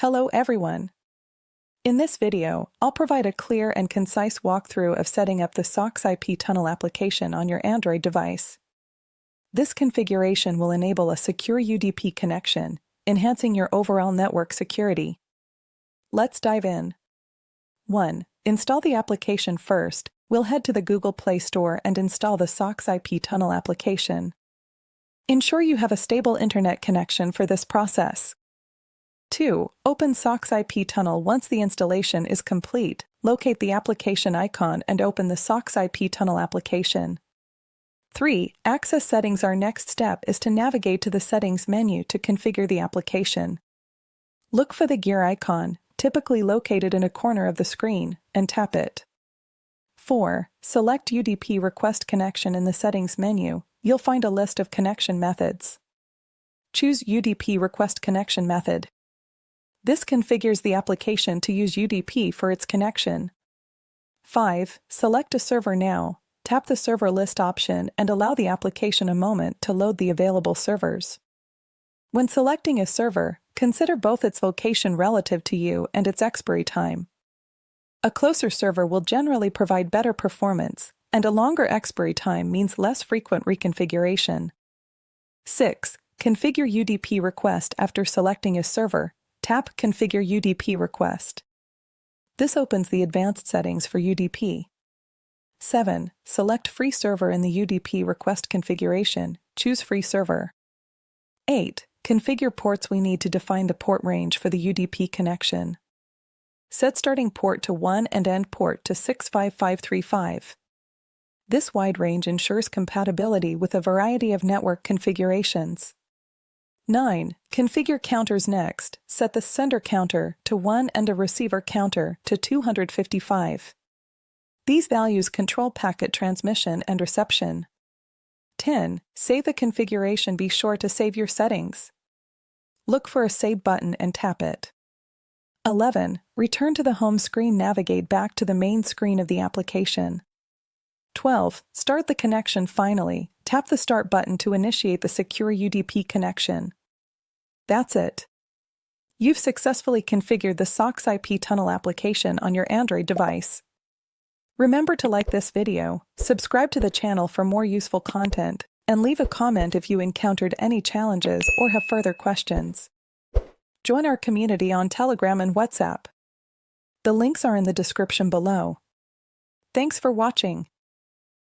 Hello everyone! In this video, I'll provide a clear and concise walkthrough of setting up the SOCKS IP tunnel application on your Android device. This configuration will enable a secure UDP connection, enhancing your overall network security. Let's dive in. 1. Install the application first. We'll head to the Google Play Store and install the SOCKS IP tunnel application. Ensure you have a stable internet connection for this process. 2. Open SOCKS IP tunnel. Once the installation is complete, locate the application icon and open the SOCKS IP tunnel application. 3. Access settings. Our next step is to navigate to the settings menu to configure the application. Look for the gear icon, typically located in a corner of the screen, and tap it. 4. Select UDP request connection in the settings menu. You'll find a list of connection methods. Choose UDP request connection method. This configures the application to use UDP for its connection. 5. Select a server now. Tap the server list option and allow the application a moment to load the available servers. When selecting a server, consider both its location relative to you and its expiry time. A closer server will generally provide better performance, and a longer expiry time means less frequent reconfiguration. 6. Configure UDP request. After selecting a server, tap Configure UDP request. This opens the advanced settings for UDP. 7. Select free server in the UDP request configuration. Choose free server. 8. Configure ports. We need to define the port range for the UDP connection. Set starting port to 1 and end port to 65535. This wide range ensures compatibility with a variety of network configurations. 9. Configure counters. Next, set the sender counter to 1 and a receiver counter to 255. These values control packet transmission and reception. 10. Save the configuration. Be sure to save your settings. Look for a Save button and tap it. 11. Return to the home screen. Navigate back to the main screen of the application. 12. Start the connection. Finally, tap the Start button to initiate the secure UDP connection. That's it. You've successfully configured the SOCKS IP tunnel application on your Android device. Remember to like this video, subscribe to the channel for more useful content, and leave a comment if you encountered any challenges or have further questions. Join our community on Telegram and WhatsApp. The links are in the description below. Thanks for watching.